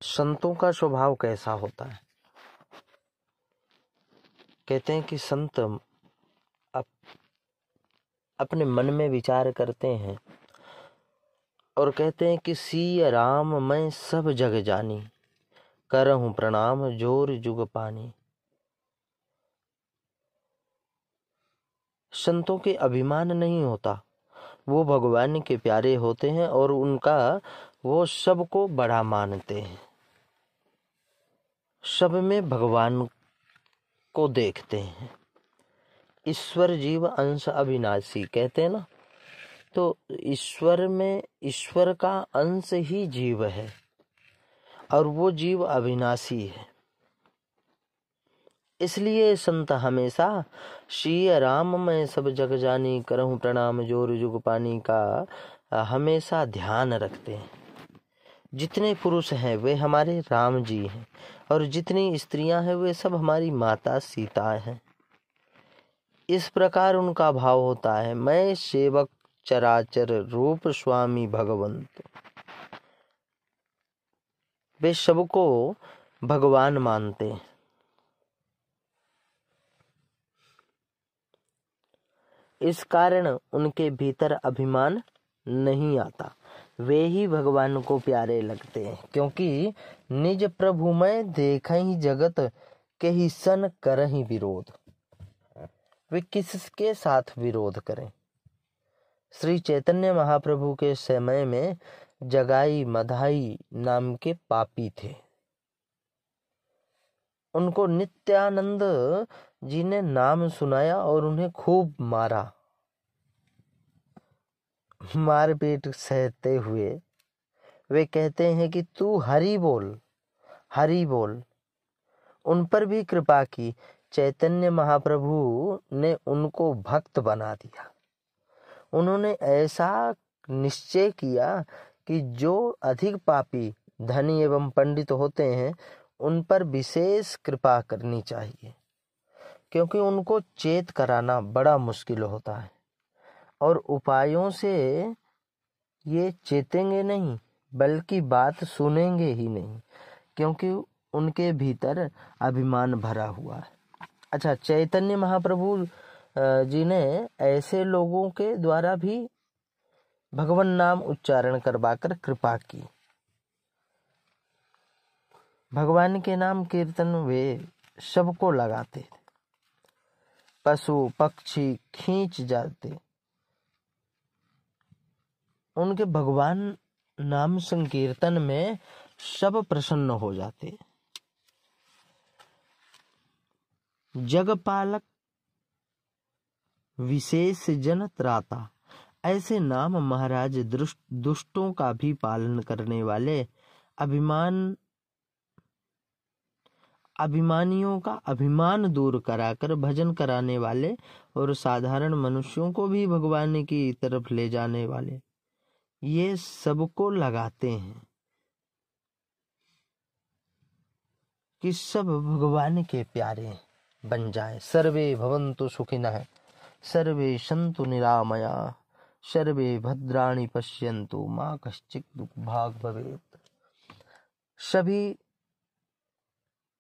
संतों का स्वभाव कैसा होता है? कहते हैं कि संत अपने मन में विचार करते हैं और कहते हैं कि सिय राम मैं सब जग जानी, करहूं प्रणाम जोर जुग पानी। संतों के अभिमान नहीं होता, वो भगवान के प्यारे होते हैं और उनका वो सबको बड़ा मानते हैं, सब में भगवान को देखते हैं। ईश्वर जीव अंश अविनाशी कहते हैं ना, तो ईश्वर में ईश्वर का अंश ही जीव है और वो जीव अविनाशी है। इसलिए संत हमेशा सिय राम मैं सब जग जानी, करहूं प्रणाम जोर जुग पानी का हमेशा ध्यान रखते हैं। जितने पुरुष हैं वे हमारे राम जी हैं और जितनी स्त्रियां हैं वे सब हमारी माता सीता हैं। इस प्रकार उनका भाव होता है, मैं सेवक चराचर रूप स्वामी भगवंत। वे सबको भगवान मानते हैं। इस कारण उनके भीतर अभिमान नहीं आता, वे ही भगवान को प्यारे लगते हैं। क्योंकि निज प्रभु में देखहि जगत के ही सन करहि विरोध। वे किसके साथ विरोध करें? श्री चैतन्य महाप्रभु के समय में जगाई मधाई नाम के पापी थे। उनको नित्यानंद जी ने नाम सुनाया और उन्हें खूब मारा। मारपीट सहते हुए वे कहते हैं कि तू हरि बोल, हरि बोल। उन पर भी कृपा की। चैतन्य महाप्रभु ने उनको भक्त बना दिया। उन्होंने ऐसा निश्चय किया कि जो अधिक पापी धनी एवं पंडित होते हैं उन पर विशेष कृपा करनी चाहिए, क्योंकि उनको चेत कराना बड़ा मुश्किल होता है और उपायों से ये चेतेंगे नहीं बल्कि बात सुनेंगे ही नहीं, क्योंकि उनके भीतर अभिमान भरा हुआ है। अच्छा, चैतन्य महाप्रभु जी ने ऐसे लोगों के द्वारा भी भगवान नाम उच्चारण करवाकर कृपा की। भगवान के नाम कीर्तन वे सबको लगाते थे। पशु पक्षी खींच जाते, उनके भगवान नाम संकीर्तन में सब प्रसन्न हो जाते। जगपालक विशेष जन त्राता, ऐसे नाम महाराज दुष्टों का भी पालन करने वाले, अभिमानियों का अभिमान दूर कराकर भजन कराने वाले और साधारण मनुष्यों को भी भगवान की तरफ ले जाने वाले, ये सबको लगाते हैं कि सब भगवान के प्यारे बन जाए। सर्वे भवन्तु सुखिनः, सर्वे सन्तु निरामया, सर्वे भद्राणि पश्यन्तु मा कश्चित् दुर्भाग् भवेत्। सभी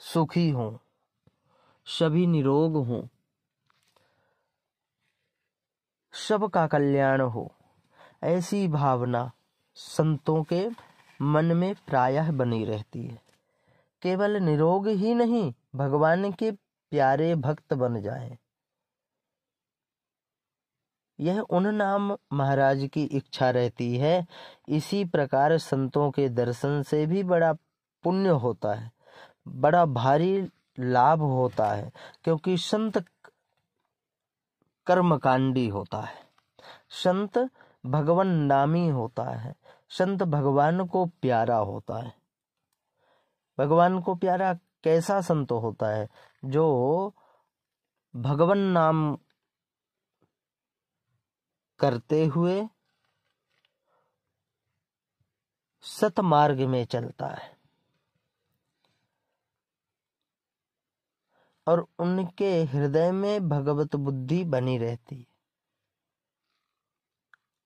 सुखी हों, सभी निरोग हों, सबका कल्याण हो, ऐसी भावना संतों के मन में प्रायः बनी रहती है। केवल निरोग ही नहीं, भगवान के प्यारे भक्त बन जाएं, यह उन नाम महाराज की इच्छा रहती है। इसी प्रकार संतों के दर्शन से भी बड़ा पुण्य होता है, बड़ा भारी लाभ होता है, क्योंकि संत कर्मकांडी होता है, संत भगवान नामी होता है, संत भगवान को प्यारा होता है। भगवान को प्यारा कैसा संत होता है? जो भगवान नाम करते हुए सत मार्ग में चलता है और उनके हृदय में भगवत बुद्धि बनी रहती है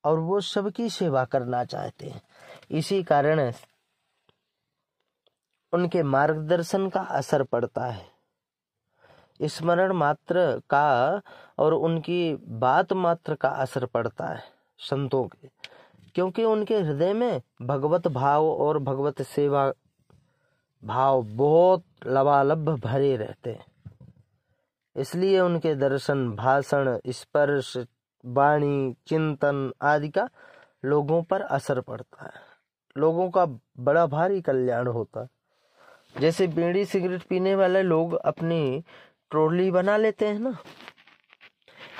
और वो सबकी सेवा करना चाहते हैं। इसी कारण उनके मार्गदर्शन का असर पड़ता है, स्मरण मात्र का और उनकी बात मात्र का असर पड़ता है संतों के, क्योंकि उनके हृदय में भगवत भाव और भगवत सेवा भाव बहुत लबालब भरे रहते हैं। इसलिए उनके दर्शन, भाषण, स्पर्श, वाणी, चिंतन आदि का लोगों पर असर पड़ता है। लोगों का बड़ा भारी कल्याण होता है। जैसे बीड़ी सिगरेट पीने वाले लोग अपनी ट्रॉली बना लेते हैं ना,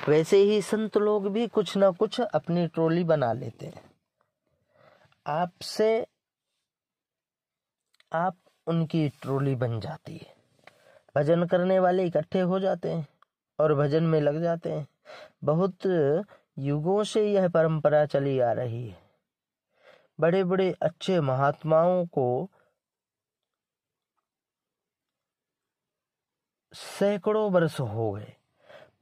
वैसे ही संत लोग भी कुछ ना कुछ अपनी ट्रॉली बना लेते हैं। आपसे आप उनकी ट्रॉली बन जाती है। भजन करने वाले इकट्ठे हो जाते हैं और भजन में लग जाते हैं। बहुत युगों से यह परंपरा चली आ रही है। बड़े बड़े अच्छे महात्माओं को सैकड़ों वर्ष हो गए,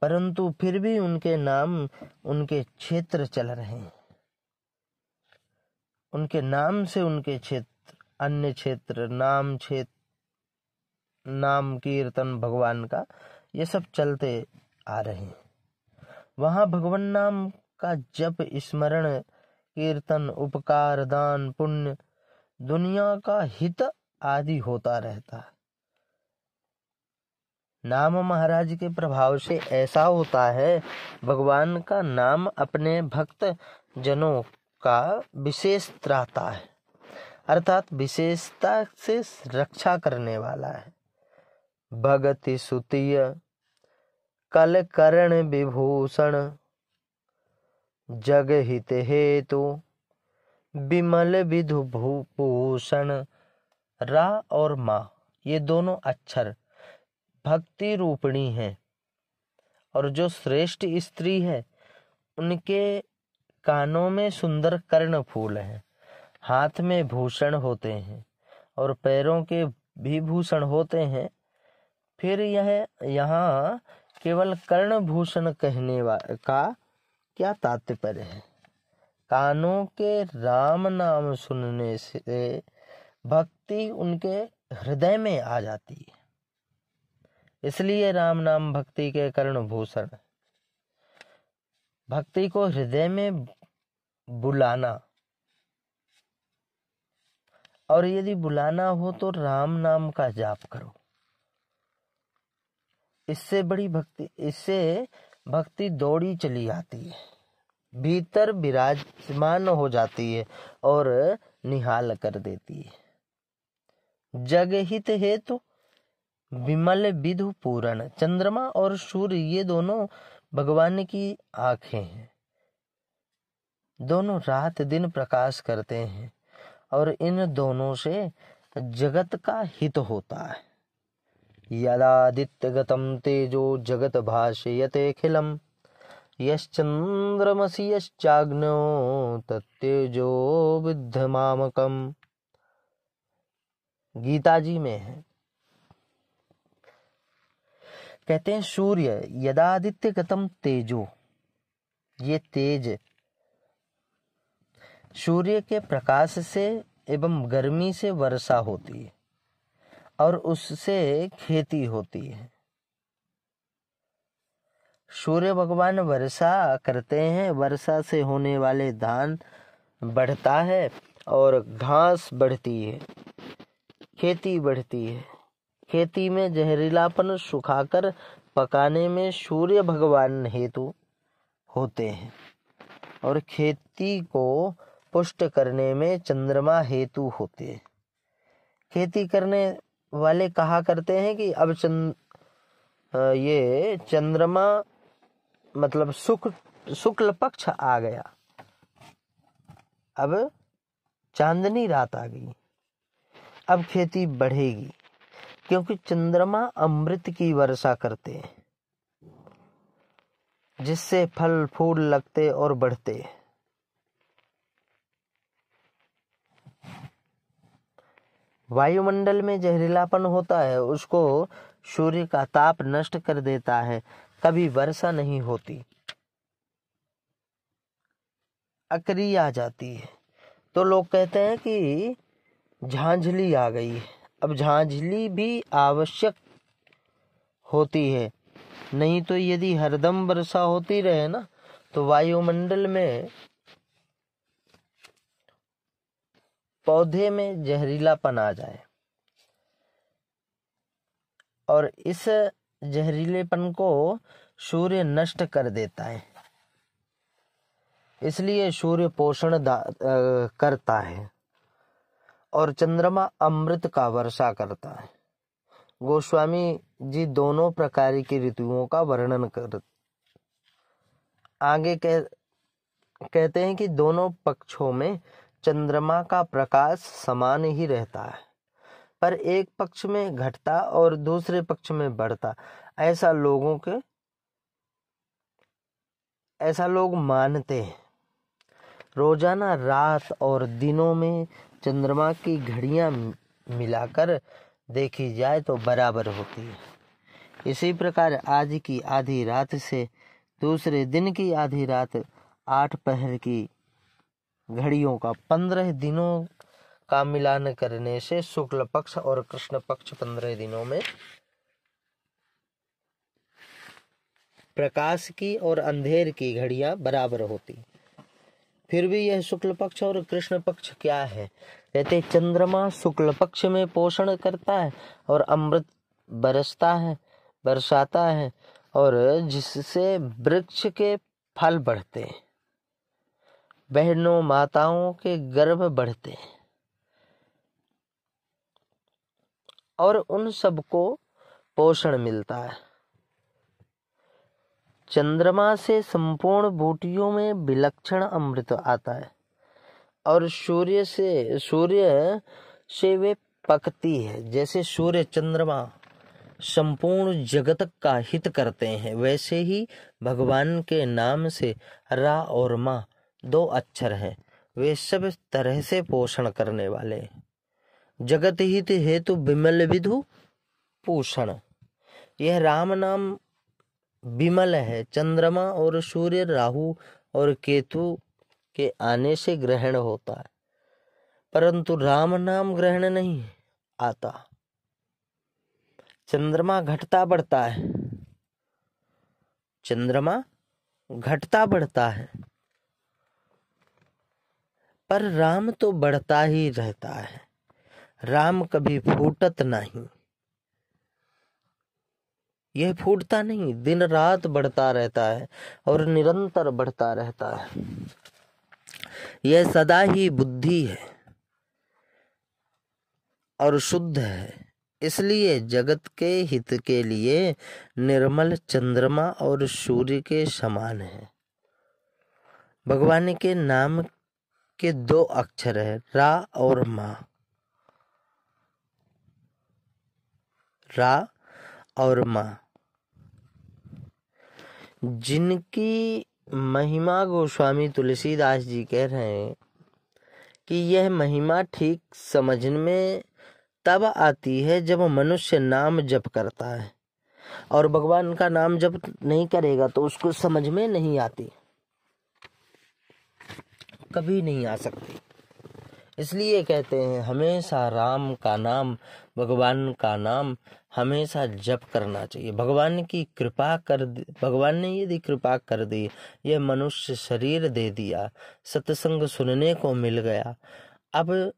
परंतु फिर भी उनके नाम उनके क्षेत्र चल रहे हैं। उनके नाम से उनके क्षेत्र, अन्य क्षेत्र, नाम कीर्तन भगवान का, ये सब चलते आ रहे हैं। वहां भगवान नाम का जप, स्मरण, कीर्तन, उपकार, दान, पुण्य, दुनिया का हित आदि होता रहता है। नाम महाराज के प्रभाव से ऐसा होता है, भगवान का नाम अपने भक्त जनों का विशेष त्राता है, अर्थात विशेषता से रक्षा करने वाला है। भगति सुतिय कल करण विभूषण, जग हित हेतु विमल विधु भूषण। रा और मा, ये दोनों अक्षर भक्ति रूपिणी है, और जो श्रेष्ठ स्त्री है उनके कानों में सुंदर कर्ण फूल हैं, हाथ में भूषण होते हैं और पैरों के भी भूषण होते हैं। फिर यह यहाँ केवल कर्ण भूषण कहने का क्या तात्पर्य है? कानों के राम नाम सुनने से भक्ति उनके हृदय में आ जाती है, इसलिए राम नाम भक्ति के कर्ण भूषण। भक्ति को हृदय में बुलाना, और यदि बुलाना हो तो राम नाम का जाप करो। इससे भक्ति दौड़ी चली आती है, भीतर विराजमान हो जाती है और निहाल कर देती है। जग हित हेतु विमल विधु पूरण। चंद्रमा और सूर्य ये दोनों भगवान की आंखें हैं, दोनों रात दिन प्रकाश करते हैं और इन दोनों से जगत का हित होता है। यदादित्यगतं तेजो जगत भाषयते अखिलम्, यश्चंद्रमसि यश्चाग्नो तत्तेजो विद्धमामकम्। गीता जी में है, कहते हैं सूर्य यदादित्यगतं तेजो, ये तेज सूर्य के प्रकाश से एवं गर्मी से वर्षा होती है और उससे खेती होती है। सूर्य भगवान वर्षा करते हैं, वर्षा से होने वाले धान बढ़ता है और घास बढ़ती है, खेती बढ़ती है। खेती में जहरीलापन सुखाकर पकाने में सूर्य भगवान हेतु होते हैं और खेती को पुष्ट करने में चंद्रमा हेतु होते हैं। खेती करने वाले कहा करते हैं कि अब ये चंद्रमा मतलब शुक्ल पक्ष आ गया, अब चांदनी रात आ गई, अब खेती बढ़ेगी, क्योंकि चंद्रमा अमृत की वर्षा करते हैं, जिससे फल फूल लगते और बढ़ते। वायुमंडल में जहरीलापन होता है, उसको सूर्य का ताप नष्ट कर देता है, कभी वर्षा नहीं होती, अकरी आ जाती है, तो लोग कहते हैं कि झांझली आ गई, अब झांझली भी आवश्यक होती है, नहीं तो यदि हरदम वर्षा होती रहे ना तो वायुमंडल में पौधे में जहरीलापन आ जाए और इस जहरीलेपन को सूर्य नष्ट कर देता है। इसलिए सूर्य पोषण करता है और चंद्रमा अमृत का वर्षा करता है। गोस्वामी जी दोनों प्रकार की ऋतुओं का वर्णन कर आगे कहते हैं कि दोनों पक्षों में चंद्रमा का प्रकाश समान ही रहता है, पर एक पक्ष में घटता और दूसरे पक्ष में बढ़ता, ऐसा लोग मानते हैं। रोजाना रात और दिनों में चंद्रमा की घड़ियां मिलाकर देखी जाए तो बराबर होती है। इसी प्रकार आज की आधी रात से दूसरे दिन की आधी रात 8 पहर की घड़ियों का 15 दिनों का मिलान करने से शुक्ल पक्ष और कृष्ण पक्ष 15 दिनों में प्रकाश की और अंधेर की घड़ियां बराबर होती। फिर भी यह शुक्ल पक्ष और कृष्ण पक्ष क्या है? कहते चंद्रमा शुक्ल पक्ष में पोषण करता है और अमृत बरसाता है और जिससे वृक्ष के फल बढ़ते हैं, बहनों माताओं के गर्भ बढ़ते हैं और उन सबको पोषण मिलता है। चंद्रमा से संपूर्ण बूटियों में विलक्षण अमृत आता है और सूर्य से वे पकती है। जैसे सूर्य चंद्रमा संपूर्ण जगत का हित करते हैं, वैसे ही भगवान के नाम से रा और मा 2 अक्षर हैं, वे सब तरह से पोषण करने वाले हैं। जगत हित हेतु विमल विधु पूषण, यह राम नाम विमल है। चंद्रमा और सूर्य राहु और केतु के आने से ग्रहण होता है, परंतु राम नाम ग्रहण नहीं आता। चंद्रमा घटता बढ़ता है पर राम तो बढ़ता ही रहता है। राम कभी फूटत नहीं, यह फूटता नहीं, दिन रात बढ़ता रहता है और निरंतर बढ़ता रहता है। यह सदा ही बुद्धि है और शुद्ध है, इसलिए जगत के हित के लिए निर्मल चंद्रमा और सूर्य के समान है। भगवान के नाम के 2 अक्षर है, रा और मा। रा और मा जिनकी महिमा गोस्वामी तुलसीदास जी कह रहे हैं कि यह महिमा ठीक समझ में तब आती है जब मनुष्य नाम जप करता है, और भगवान का नाम जप नहीं करेगा तो उसको समझ में नहीं आती, कभी नहीं आ सकती। इसलिए कहते हैं हमेशा राम का नाम, भगवान का नाम हमेशा जप करना चाहिए। भगवान ने यदि कृपा कर दी, यह मनुष्य शरीर दे दिया, सत्संग सुनने को मिल गया, अब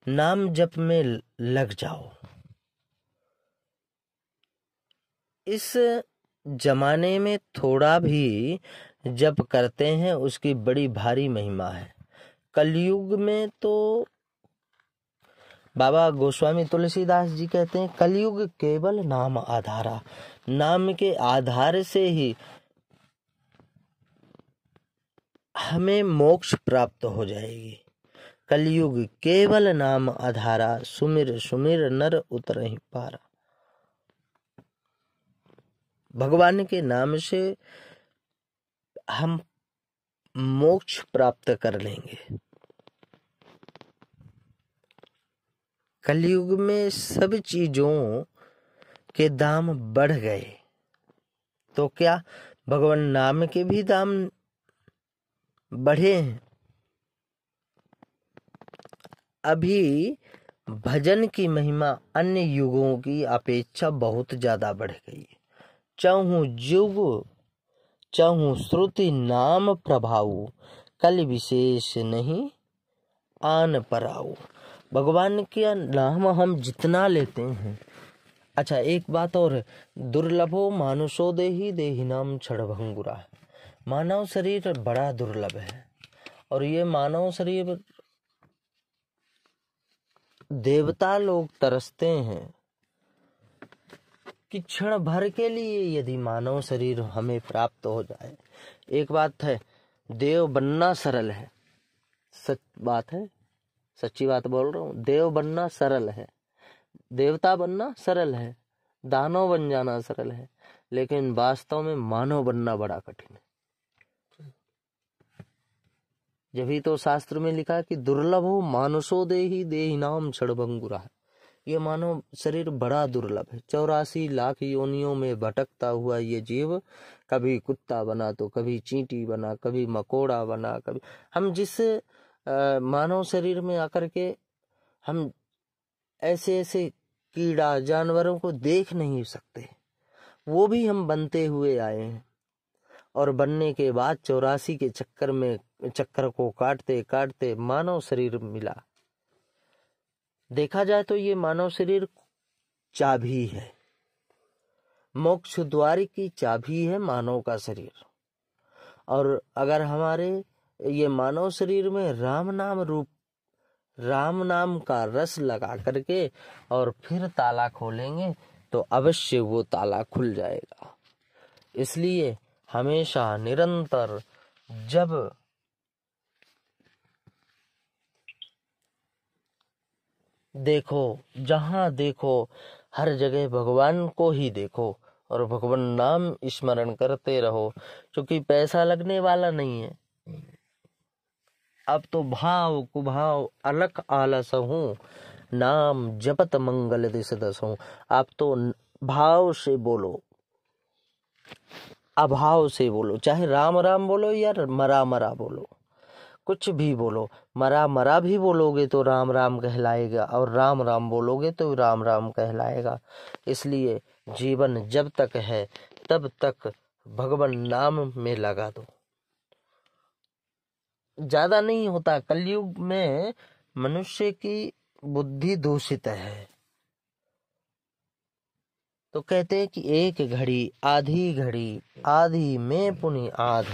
नाम जप में लग जाओ। इस जमाने में थोड़ा भी जप करते हैं उसकी बड़ी भारी महिमा है। कलयुग में तो बाबा गोस्वामी तुलसीदास जी कहते हैं कलयुग केवल नाम आधारा, नाम के आधार से ही हमें मोक्ष प्राप्त हो जाएगी। कलयुग केवल नाम आधारा, सुमिर सुमिर नर उतरहि पारा। भगवान के नाम से हम मोक्ष प्राप्त कर लेंगे। कलयुग में सब चीजों के दाम बढ़ गए, तो क्या भगवान नाम के भी दाम बढ़े हैं? अभी भजन की महिमा अन्य युगों की अपेक्षा बहुत ज्यादा बढ़ गई है। चहु जुग चहु श्रुति नाम प्रभाऊ, कल विशेष नहीं आन पराऊ। भगवान का नाम हम जितना लेते हैं। अच्छा, एक बात और, दुर्लभो मानुषो देहि नाम क्षणभंगुरा। मानव शरीर बड़ा दुर्लभ है और ये मानव शरीर देवता लोग तरसते हैं कि क्षण भर के लिए यदि मानव शरीर हमें प्राप्त हो जाए। एक बात है, देव बनना सरल है, सच बात है, सच्ची बात बोल रहा हूँ। देव बनना सरल है, देवता बनना सरल है, दानव बन जाना सरल है, लेकिन वास्तव में मानव बनना बड़ा कठिन है। जब तो शास्त्र में लिखा है कि दुर्लभो मानुषो देहि नाम क्षणभंगुरा। ये मानव शरीर बड़ा दुर्लभ है। 84 लाख योनियों में भटकता हुआ ये जीव कभी कुत्ता बना तो कभी चींटी बना, कभी मकोड़ा बना, कभी हम जिस मानव शरीर में आकर के हम ऐसे ऐसे कीड़ा जानवरों को देख नहीं सकते, वो भी हम बनते हुए आए हैं। और बनने के बाद 84 के चक्कर को काटते काटते मानव शरीर मिला। देखा जाए तो ये मानव शरीर चाबी है, मोक्ष द्वार की चाबी है मानव का शरीर। और अगर हमारे ये मानव शरीर में राम नाम का रस लगा करके और फिर ताला खोलेंगे तो अवश्य वो ताला खुल जाएगा। इसलिए हमेशा निरंतर जब देखो, जहाँ देखो, हर जगह भगवान को ही देखो और भगवान नाम स्मरण करते रहो, क्योंकि पैसा लगने वाला नहीं है। अब तो भाव कुभाव अलख आलस हूँ, नाम जपत मंगल दिस दस हूँ। आप तो भाव से बोलो, अभाव से बोलो, चाहे राम राम बोलो या मरा मरा बोलो, कुछ भी बोलो। मरा मरा भी बोलोगे तो राम राम कहलाएगा और राम राम बोलोगे तो राम राम कहलाएगा। इसलिए जीवन जब तक है तब तक भगवान नाम में लगा दो। ज्यादा नहीं होता। कलयुग में मनुष्य की बुद्धि दूषित है, तो कहते हैं कि एक घड़ी आधी में पुनि आध।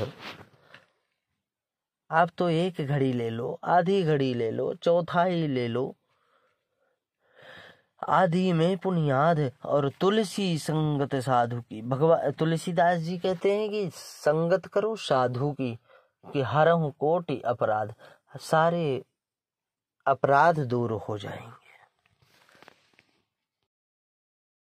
आप तो एक घड़ी ले लो, आधी घड़ी ले लो, चौथाई ले लो, आधी में पुनियाद। और तुलसी संगत साधु की, भगवान तुलसीदास जी कहते हैं कि संगत करो साधु की, कि हरहु कोटि अपराध, सारे अपराध दूर हो जाएंगे।